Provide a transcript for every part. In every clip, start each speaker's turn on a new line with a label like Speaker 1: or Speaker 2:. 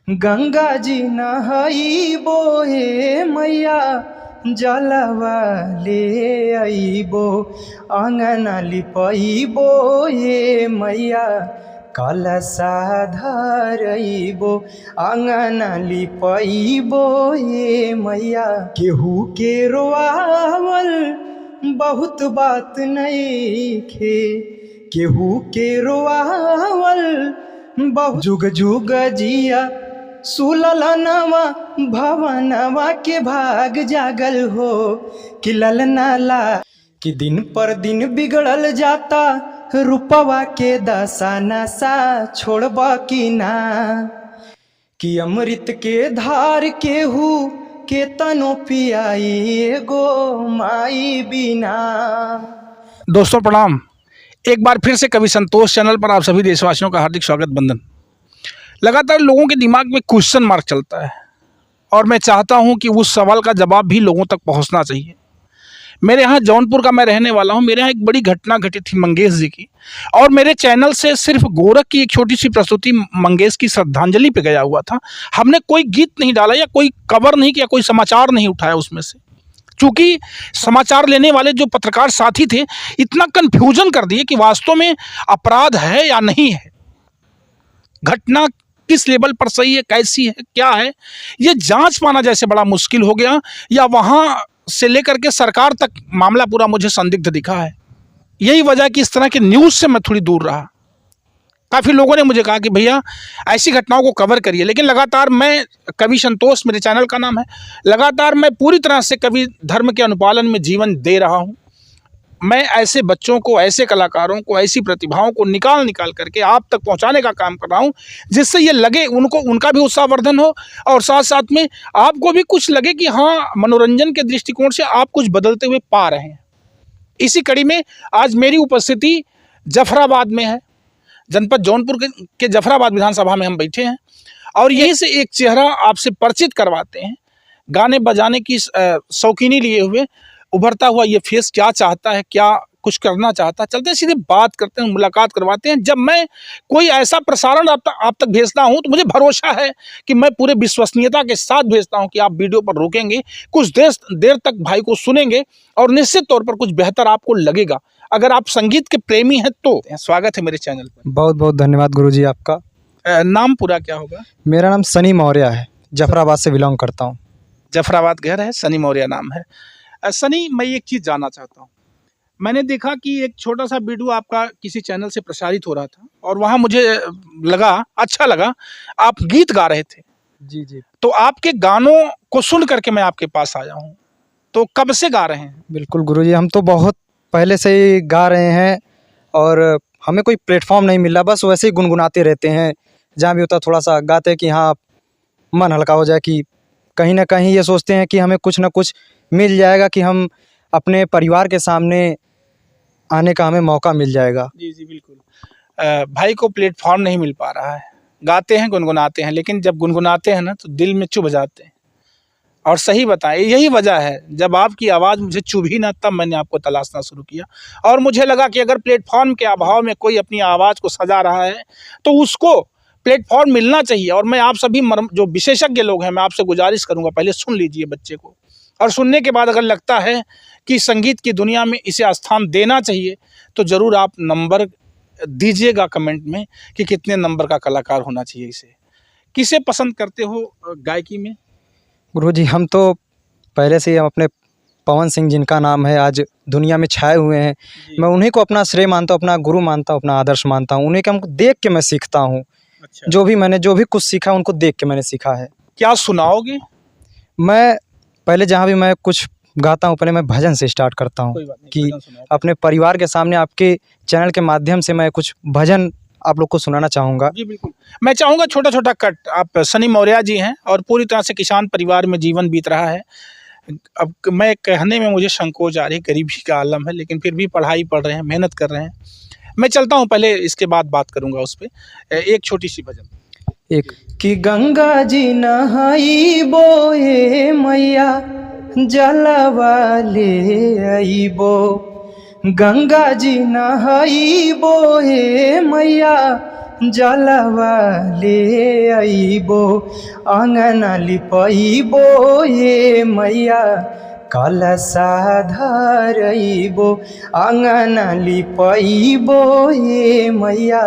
Speaker 1: गंगा जी नहाइबो हे मैया जलवा ले आइबो अंगना लिपाइबो हे मैया कलशा धरइबो अंगना लिपाइबो हे मैया। केहू के रोआवल बहुत बात नइखे, केहू के रोआवल बहुत जुग जुग जिया सुललनवा भवनवा के भाग जागल हो कि ललनाला कि दिन पर दिन बिगड़ल जाता रूपवा के दशा नशा छोड़बा कि ना कि अमृत के धार केहू के तनो पियाई एगो माई बिना।
Speaker 2: दोस्तों प्रणाम। एक बार फिर से कवि संतोष चैनल पर आप सभी देशवासियों का हार्दिक स्वागत बंदन। लगातार लोगों के दिमाग में क्वेश्चन मार्क चलता है और मैं चाहता हूं कि उस सवाल का जवाब भी लोगों तक पहुंचना चाहिए। मेरे यहाँ जौनपुर का मैं रहने वाला हूं। मेरे यहाँ एक बड़ी घटना घटी थी मंगेश जी की, और मेरे चैनल से सिर्फ गोरख की एक छोटी सी प्रस्तुति मंगेश की श्रद्धांजलि पे गया हुआ था। हमने कोई गीत नहीं डाला या कोई कवर नहीं किया, कोई समाचार नहीं उठाया उसमें से, क्योंकि समाचार लेने वाले जो पत्रकार साथी थे इतना कंफ्यूजन कर दिए कि वास्तव में अपराध है या नहीं है, घटना किस लेवल पर सही है, कैसी है, क्या है, ये जांच पाना जैसे बड़ा मुश्किल हो गया, या वहां से लेकर के सरकार तक मामला पूरा मुझे संदिग्ध दिखा है। यही वजह कि इस तरह के न्यूज़ से मैं थोड़ी दूर रहा। काफ़ी लोगों ने मुझे कहा कि भैया ऐसी घटनाओं को कवर करिए, लेकिन लगातार मैं, कवि संतोष मेरे चैनल का नाम है, लगातार मैं पूरी तरह से कवि धर्म के अनुपालन में जीवन दे रहा हूं। मैं ऐसे बच्चों को, ऐसे कलाकारों को, ऐसी प्रतिभाओं को निकाल करके आप तक पहुंचाने का काम कर रहा हूं, जिससे ये लगे उनको, उनका भी उत्साहवर्धन हो और साथ साथ में आपको भी कुछ लगे कि हाँ, मनोरंजन के दृष्टिकोण से आप कुछ बदलते हुए पा रहे हैं। इसी कड़ी में आज मेरी उपस्थिति जफराबाद में है। जनपद जौनपुर के जफराबाद विधानसभा में हम बैठे हैं और यहीं से एक चेहरा आपसे परिचित करवाते हैं। गाने बजाने की शौकीनी लिए हुए उभरता हुआ ये फेस क्या चाहता है, क्या कुछ करना चाहता है, चलते हैं सीधे बात करते हैं, मुलाकात करवाते हैं। जब मैं कोई ऐसा प्रसारण आप तक भेजता हूं तो मुझे भरोसा है कि मैं पूरे विश्वसनीयता के साथ भेजता हूं कि आप वीडियो पर रोकेंगे, कुछ देर तक भाई को सुनेंगे और निश्चित तौर पर कुछ बेहतर आपको लगेगा। अगर आप संगीत के प्रेमी हैं तो स्वागत है मेरे चैनल पर।
Speaker 1: बहुत बहुत धन्यवाद गुरुजी आपका।
Speaker 2: नाम पूरा क्या होगा?
Speaker 1: मेरा नाम सनी मौर्य है, जफराबाद से बिलोंग करता हूँ।
Speaker 2: जफराबाद घर है, सनी मौर्य नाम है। सनी, मैं एक चीज़ जानना चाहता हूँ। मैंने देखा कि एक छोटा सा वीडियो आपका किसी चैनल से प्रसारित हो रहा था और वहाँ मुझे लगा, अच्छा लगा, आप गीत गा रहे थे।
Speaker 1: जी जी।
Speaker 2: तो आपके गानों को सुन करके मैं आपके पास आया हूँ। तो कब से गा रहे हैं?
Speaker 1: बिल्कुल गुरुजी, हम तो बहुत पहले से ही गा रहे हैं और हमें कोई प्लेटफॉर्म नहीं मिला, बस वैसे ही गुनगुनाते रहते हैं। जहाँ भी होता थोड़ा सा गाते हैं कि हाँ मन हल्का हो जाए, कि कहीं ना कहीं ये सोचते हैं कि हमें कुछ ना कुछ मिल जाएगा, कि हम अपने परिवार के सामने आने का हमें मौका मिल जाएगा।
Speaker 2: जी जी बिल्कुल। भाई को प्लेटफॉर्म नहीं मिल पा रहा है, गाते हैं, गुनगुनाते हैं, लेकिन जब गुनगुनाते हैं ना तो दिल में चुभ जाते हैं। और सही बताएं, यही वजह है, जब आपकी आवाज़ मुझे चुभी ना तब मैंने आपको तलाशना शुरू किया और मुझे लगा कि अगर प्लेटफॉर्म के अभाव में कोई अपनी आवाज़ को सजा रहा है तो उसको प्लेटफॉर्म मिलना चाहिए। और मैं आप सभी जो विशेषज्ञ लोग हैं, मैं आपसे गुजारिश करूँगा, पहले सुन लीजिए बच्चे को, और सुनने के बाद अगर लगता है कि संगीत की दुनिया में इसे स्थान देना चाहिए तो ज़रूर आप नंबर दीजिएगा कमेंट में कि कितने नंबर का कलाकार होना चाहिए। इसे किसे पसंद करते हो गायकी में?
Speaker 1: गुरुजी, हम तो पहले से ही हम अपने पवन सिंह, जिनका नाम है आज दुनिया में छाए हुए हैं, मैं उन्हीं को अपना श्रेय मानता हूँ, अपना गुरु मानता हूँ, अपना आदर्श मानता हूँ। उन्हीं के हमको देख के मैं सीखता हूँ।
Speaker 2: अच्छा।
Speaker 1: जो भी कुछ सीखा उनको देख के मैंने सीखा है।
Speaker 2: क्या सुनाओगे?
Speaker 1: मैं पहले जहाँ भी मैं कुछ गाता हूँ, पहले मैं भजन से स्टार्ट करता हूँ कि अपने परिवार के सामने आपके चैनल के माध्यम से मैं कुछ भजन आप लोग को सुनाना चाहूँगा।
Speaker 2: जी बिल्कुल। मैं चाहूँगा छोटा छोटा कट। आप सनी मौर्य जी हैं और पूरी तरह से किसान परिवार में जीवन बीत रहा है। अब मैं कहने में मुझे संकोच आ रही, गरीबी का आलम है, लेकिन फिर भी पढ़ाई पढ़ रहे हैं, मेहनत कर रहे हैं। मैं चलता हूँ, पहले इसके बाद बात करूँगा उस पर। एक छोटी सी भजन।
Speaker 1: एक कि गंगा जी नहाइबो हे मैया जलवा ले आइबो, गंगा जी नहाइबो हे मैया जलवा ले अइबो अंगना लिपइबो ये मैया कलशा धरइबो अंगना लिपइबो ये मैया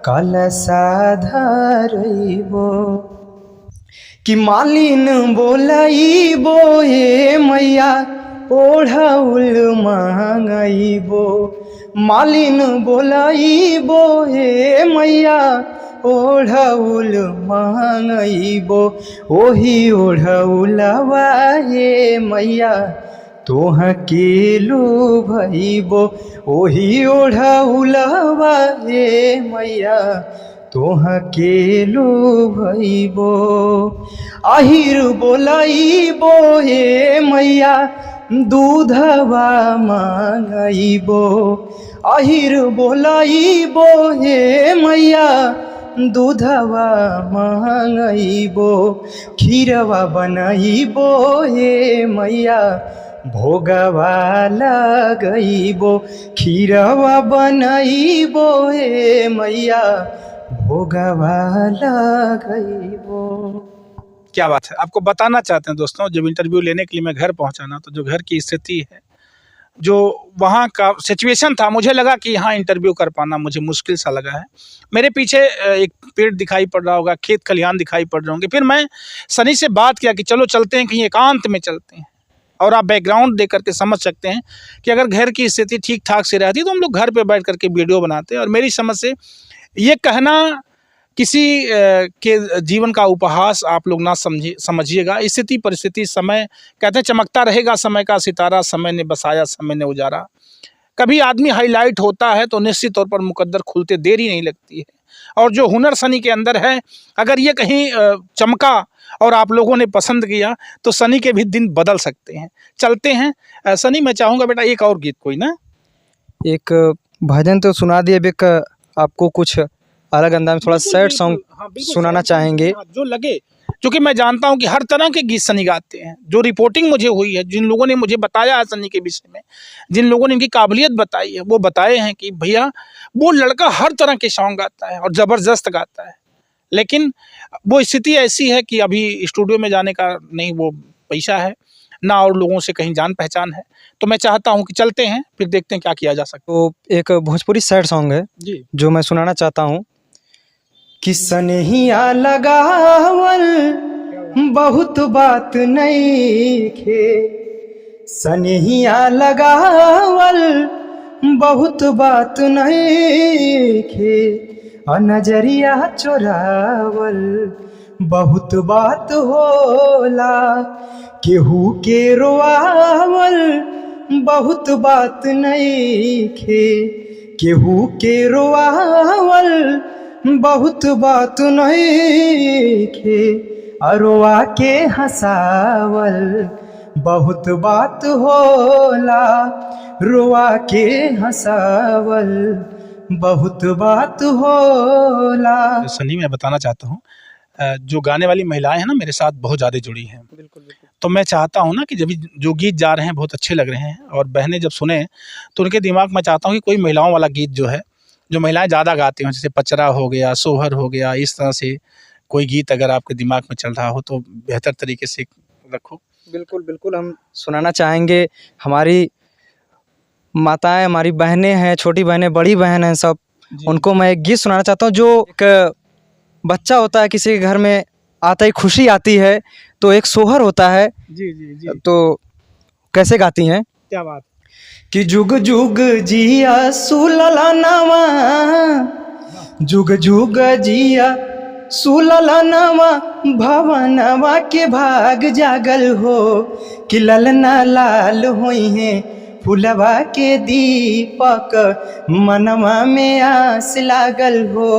Speaker 1: कलशा धरइबो कि मालिन बोलइबो ये मैया ओढ़ौल मांगइबो मालिन बोलइबो हे मैया ओढ़ौल मांगइबो ओही ओढ़ौलवा हे मैया तोह के लुभइबो ओही ओढ़ौलवा हे मैया तोह के लुभइबो आहिर बोलइबो हे मैया दूधवा मांगइबो आहिर बोलइबो हे मैया दूधवा मांगइबो खीरवा बनइबो हे मैया भोगवा लगइबो खीरवा बनइबो हे मैया भोगवा लगइबो।
Speaker 2: क्या बात है। आपको बताना चाहते हैं दोस्तों, जब इंटरव्यू लेने के लिए मैं घर पहुंचा ना, तो जो घर की स्थिति है, जो वहाँ का सिचुएशन था, मुझे लगा कि यहाँ इंटरव्यू कर पाना मुझे मुश्किल सा लगा है। मेरे पीछे एक पेड़ दिखाई पड़ रहा होगा, खेत खलिहान दिखाई पड़ रहे होंगे। फिर मैं सनी से बात किया कि चलो चलते हैं, कहीं एकांत में चलते हैं। और आप बैकग्राउंड देख करके समझ सकते हैं कि अगर घर की स्थिति ठीक ठाक से रहती तो हम लोग घर पर बैठ करके वीडियो बनाते। और मेरी समझ से ये कहना किसी के जीवन का उपहास आप लोग ना समझिएगा। स्थिति परिस्थिति समय कहते हैं चमकता रहेगा समय का सितारा, समय ने बसाया समय ने उजारा। कभी आदमी हाईलाइट होता है तो निश्चित तौर पर मुकद्दर खुलते देरी नहीं लगती है। और जो हुनर सनी के अंदर है, अगर ये कहीं चमका और आप लोगों ने पसंद किया तो सनी के भी दिन बदल सकते हैं। चलते हैं सनी, मैं चाहूँगा बेटा एक और गीत कोई ना,
Speaker 1: एक भजन तो सुना दिए, एक आपको कुछ अलग अंदाज में थोड़ा सैड सॉन्ग सुनाना चाहेंगे।
Speaker 2: जो लगे, क्योंकि मैं जानता हूं कि हर तरह के गीत सनी गाते हैं। जो रिपोर्टिंग मुझे हुई है, जिन लोगों ने मुझे बताया है सनी के विषय में, जिन लोगों ने इनकी काबिलियत बताई है, वो बताए हैं कि भैया वो लड़का हर तरह के सॉन्ग गाता है और ज़बरदस्त गाता है। लेकिन वो स्थिति ऐसी है कि अभी स्टूडियो में जाने का नहीं वो पैसा है ना, और लोगों से कहीं जान पहचान है। तो मैं चाहता हूँ कि चलते हैं, फिर देखते हैं क्या किया जा सकता है।
Speaker 1: तो एक भोजपुरी सैड सॉन्ग है
Speaker 2: जी,
Speaker 1: जो मैं सुनाना चाहता हूँ कि सनहिया लगावल बहुत बात नइखे सनहिया लगावल बहुत बात नइखे नजरिया चोरावल बहुत बात होला केहू के रोआवल बहुत बात नइखे केहू के रोआवल बहुत बात नइखे अरुआ के हंसावल बहुत बात होला रुआ के हंसावल बहुत बात होला।
Speaker 2: सनी मैं बताना चाहता हूँ, जो गाने वाली महिलाएं हैं ना मेरे साथ बहुत ज़्यादा जुड़ी हैं।
Speaker 1: बिल्कुल बिल्कुल।
Speaker 2: तो मैं चाहता हूँ ना कि जब जो गीत जा रहे हैं बहुत अच्छे लग रहे हैं, और बहनें जब सुने तो उनके दिमाग में चाहता हूँ कि कोई महिलाओं वाला गीत जो है, जो महिलाएं ज़्यादा गाती हैं, जैसे पचरा हो गया, सोहर हो गया, इस तरह से कोई गीत अगर आपके दिमाग में चल रहा हो तो बेहतर तरीके से रखो।
Speaker 1: बिल्कुल बिल्कुल, हम सुनाना चाहेंगे। हमारी माताएं, हमारी बहनें हैं, छोटी बहनें, बड़ी बहन हैं, सब उनको मैं एक गीत सुनाना चाहता हूँ। जो एक बच्चा होता है किसी के घर में, आता ही खुशी आती है, तो एक सोहर होता है।
Speaker 2: जी जी जी,
Speaker 1: तो कैसे गाती हैं
Speaker 2: क्या बात
Speaker 1: कि जुग जुग जिया सुललनवा जुग जुग जिया सुललनवा भवनवा के भाग जागल हो कि ललना लाल होई है फुलवा के दीपक मनवा में आस लागल हो।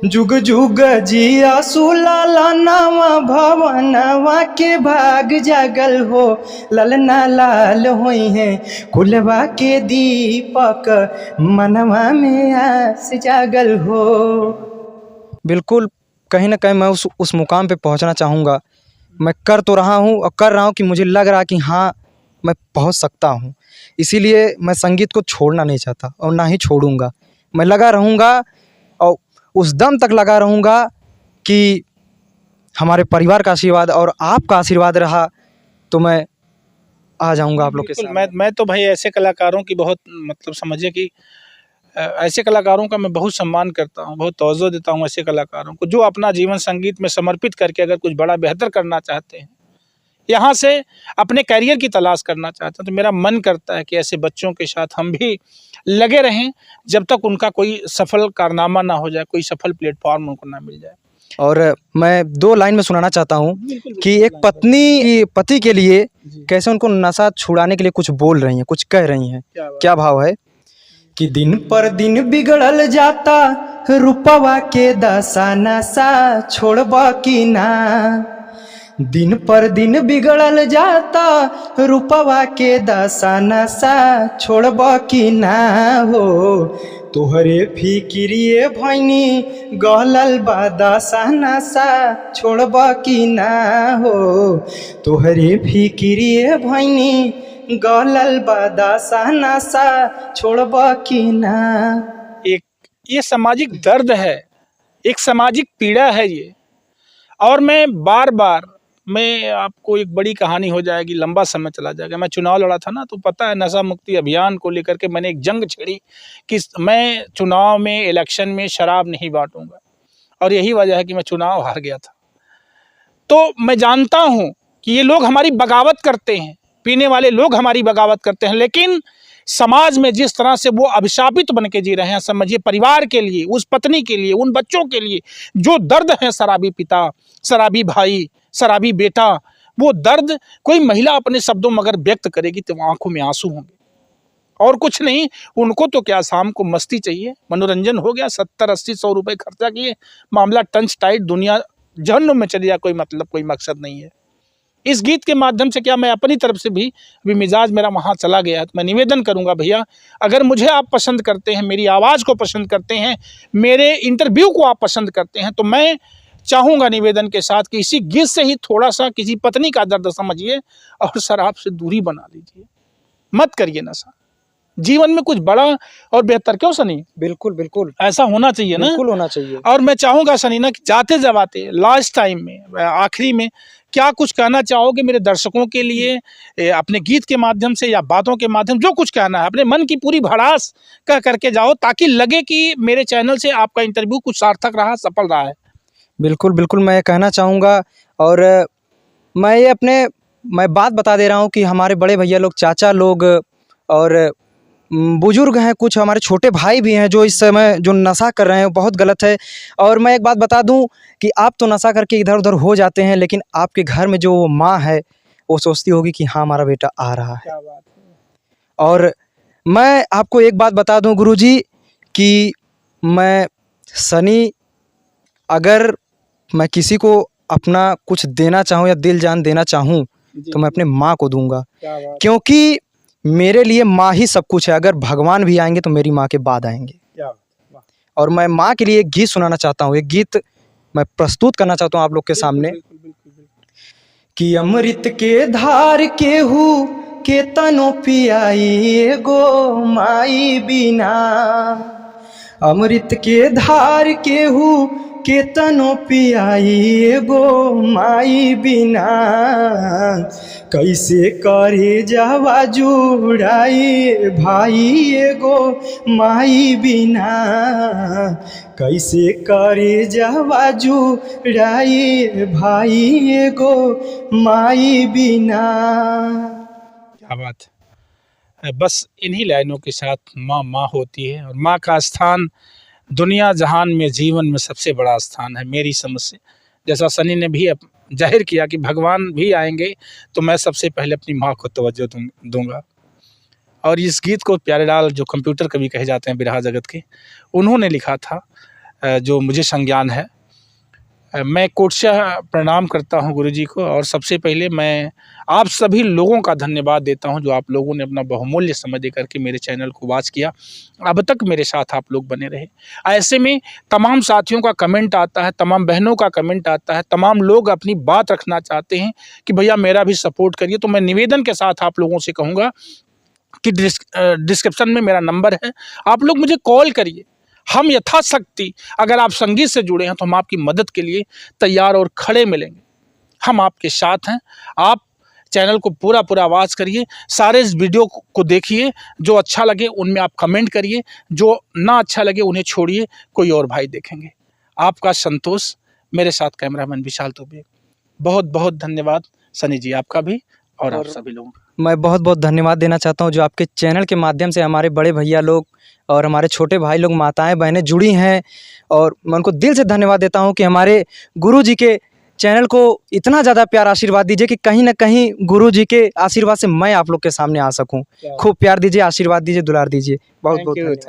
Speaker 1: जुग जुग जिया सुललनवा भवनवा के भाग जागल हो ललना लाल होई है फुलवा के दीपक मनवा में आस जागल हो। बिल्कुल, कहीं ना कहीं मैं उस मुकाम पे पहुंचना चाहूँगा। मैं कर तो रहा हूँ और कर रहा हूँ कि मुझे लग रहा कि हाँ मैं पहुंच सकता हूँ। इसीलिए मैं संगीत को छोड़ना नहीं चाहता और ना ही छोड़ूंगा। मैं लगा रहूँगा और उस दम तक लगा रहूँगा कि हमारे परिवार का आशीर्वाद और आपका आशीर्वाद रहा तो मैं आ जाऊँगा आप लोग के
Speaker 2: बिल्कुल,
Speaker 1: सामने।
Speaker 2: मैं तो भाई ऐसे कलाकारों की बहुत मतलब समझिए कि ऐसे कलाकारों का मैं बहुत सम्मान करता हूँ, बहुत तवज्जो देता हूँ ऐसे कलाकारों को जो अपना जीवन संगीत में समर्पित करके अगर कुछ बड़ा बेहतर करना चाहते हैं, यहाँ से अपने करियर की तलाश करना चाहते हैं, तो मेरा मन करता है कि ऐसे बच्चों के साथ हम भी लगे रहें जब तक उनका कोई सफल कारनामा ना हो जाए, कोई सफल प्लेटफॉर्म उनको ना मिल जाए।
Speaker 1: और मैं 2 लाइन में सुनाना चाहता हूँ
Speaker 2: बिल्कुल,
Speaker 1: कि
Speaker 2: बिल्कुल,
Speaker 1: एक पत्नी पति के लिए
Speaker 2: जी।
Speaker 1: कैसे उनको नशा छुड़ाने के लिए कुछ बोल रही हैं, कुछ कह रही हैं।
Speaker 2: क्या बात
Speaker 1: क्या भाव है कि दिन पर दिन बिगड़ल जाता रुपवा के दशा, नशा छोड़बा की ना। दिन पर दिन बिगड़ल जाता रुपवा के दशा, नशा छोड़बा की ना हो। तोहरे फिक्रिए भैनी गहलल बा दशा, नशा छोड़बा की ना हो। तोहरे फिक्रिए भैनी गहलल बा दशा, नशा छोड़बा की ना।
Speaker 2: एक ये सामाजिक दर्द है, एक सामाजिक पीड़ा है ये। और मैं आपको एक बड़ी कहानी हो जाएगी, लंबा समय चला जाएगा। मैं चुनाव लड़ा था ना, तो पता है नशा मुक्ति अभियान को लेकर के मैंने एक जंग छेड़ी कि मैं चुनाव में, इलेक्शन में शराब नहीं बांटूंगा, और यही वजह है कि मैं चुनाव हार गया था। तो मैं जानता हूँ कि ये लोग हमारी बगावत करते हैं, पीने वाले लोग हमारी बगावत करते हैं, लेकिन समाज में जिस तरह से वो अभिशापित बन के जी रहे हैं, समझिए परिवार के लिए, उस पत्नी के लिए, उन बच्चों के लिए जो दर्द है, शराबी पिता, शराबी भाई, शराबी बेटा, वो दर्द कोई महिला अपने शब्दों में अगर व्यक्त करेगी तो आंखों में आंसू होंगे और कुछ नहीं। उनको तो क्या, शाम को मस्ती चाहिए, मनोरंजन हो गया, 70-80-100 रुपए खर्चा किए, मामला टंच टाइट, दुनिया जहन्नुम में चली जाए, कोई मतलब कोई मकसद नहीं है। इस गीत के माध्यम से क्या मैं अपनी तरफ से भी अभी मिजाज मेरा वहाँ चला गया है, तो मैं निवेदन करूँगा भैया, अगर मुझे आप पसंद करते हैं, मेरी आवाज़ को पसंद करते हैं, मेरे इंटरव्यू को आप पसंद करते हैं, तो मैं चाहूँगा निवेदन के साथ कि इसी गीत से ही थोड़ा सा किसी पत्नी का दर्द समझिए और शराब से दूरी बना लीजिए, मत करिए नशा। जीवन में कुछ बड़ा और बेहतर क्यों सनी,
Speaker 1: बिल्कुल बिल्कुल
Speaker 2: ऐसा होना चाहिए ना,
Speaker 1: बिल्कुल होना चाहिए।
Speaker 2: और मैं चाहूँगा सनी ना कि जाते जाते लास्ट टाइम में, आखिरी में क्या कुछ कहना चाहोगे मेरे दर्शकों के लिए, अपने गीत के माध्यम से या बातों के माध्यम, जो कुछ कहना है अपने मन की पूरी भड़ास कह करके जाओ, ताकि लगे कि मेरे चैनल से आपका इंटरव्यू कुछ सार्थक रहा, सफल रहा है।
Speaker 1: बिल्कुल बिल्कुल मैं कहना चाहूँगा, और मैं बात बता दे रहा हूँ कि हमारे बड़े भैया लोग, चाचा लोग और बुजुर्ग हैं, कुछ हमारे छोटे भाई भी हैं जो इस समय जो नशा कर रहे हैं, बहुत गलत है। और मैं एक बात बता दूं कि आप तो नशा करके इधर उधर हो जाते हैं, लेकिन आपके घर में जो माँ है वो सोचती होगी कि हाँ हमारा बेटा आ रहा है।
Speaker 2: क्या बात है।
Speaker 1: और मैं आपको एक बात बता दूं गुरुजी कि मैं सनी, अगर मैं किसी को अपना कुछ देना चाहूँ या दिल जान देना चाहूँ तो मैं अपने माँ को दूंगा, क्योंकि मेरे लिए माँ ही सब कुछ है। अगर भगवान भी आएंगे तो मेरी माँ के बाद आएंगे। और मैं माँ के लिए एक गीत सुनाना चाहता हूँ, एक गीत मैं प्रस्तुत करना चाहता हूँ आप लोग के सामने कि अमृत के धार केहू के तनो पियाई गो माई बिना। अमृत के धार केहू के तनो पियाई गो माई बिना। कैसे करे जावा जुड़ाई भाई एगो माई बिना। कैसे करे जावा जुड़ाई भाई एगो माई बिना।
Speaker 2: क्या बात है। बस इन्हीं लाइनों के साथ माँ माँ होती है, और माँ का स्थान दुनिया जहान में, जीवन में सबसे बड़ा स्थान है मेरी समझ से। जैसा सनी ने भी जाहिर किया कि भगवान भी आएंगे तो मैं सबसे पहले अपनी माँ को तवज्जो दूंगा। और इस गीत को प्यारेलाल, जो कंप्यूटर कवि कहे जाते हैं बिरहा जगत के, उन्होंने लिखा था, जो मुझे संज्ञान है। मैं कोटशः प्रणाम करता हूं गुरुजी को, और सबसे पहले मैं आप सभी लोगों का धन्यवाद देता हूं जो आप लोगों ने अपना बहुमूल्य समय देकर के मेरे चैनल को वॉच किया, अब तक मेरे साथ आप लोग बने रहे। ऐसे में तमाम साथियों का कमेंट आता है, तमाम बहनों का कमेंट आता है, तमाम लोग अपनी बात रखना चाहते हैं कि भैया मेरा भी सपोर्ट करिए। तो मैं निवेदन के साथ आप लोगों से कहूँगा कि डिस्क्रिप्शन में मेरा नंबर है, आप लोग मुझे कॉल करिए। हम यथाशक्ति, अगर आप संगीत से जुड़े हैं तो हम आपकी मदद के लिए तैयार और खड़े मिलेंगे। हम आपके साथ हैं। आप चैनल को पूरा आवाज़ करिए, सारे इस वीडियो को देखिए, जो अच्छा लगे उनमें आप कमेंट करिए, जो ना अच्छा लगे उन्हें छोड़िए, कोई और भाई देखेंगे। आपका संतोष, मेरे साथ कैमरामैन विशाल दुबे। बहुत बहुत धन्यवाद सनी जी, आपका भी और आप सभी लोगों का।
Speaker 1: मैं बहुत बहुत धन्यवाद देना चाहता हूँ जो आपके चैनल के माध्यम से हमारे बड़े भैया लोग और हमारे छोटे भाई लोग, माताएं बहनें जुड़ी हैं, और मैं उनको दिल से धन्यवाद देता हूँ कि हमारे गुरु जी के चैनल को इतना ज़्यादा प्यार आशीर्वाद दीजिए कि कहीं ना कहीं गुरु जी के आशीर्वाद से मैं आप लोग के सामने आ सकूं। खूब प्यार दीजिए, आशीर्वाद दीजिए, दुलार दीजिए। बहुत बहुत धन्यवाद।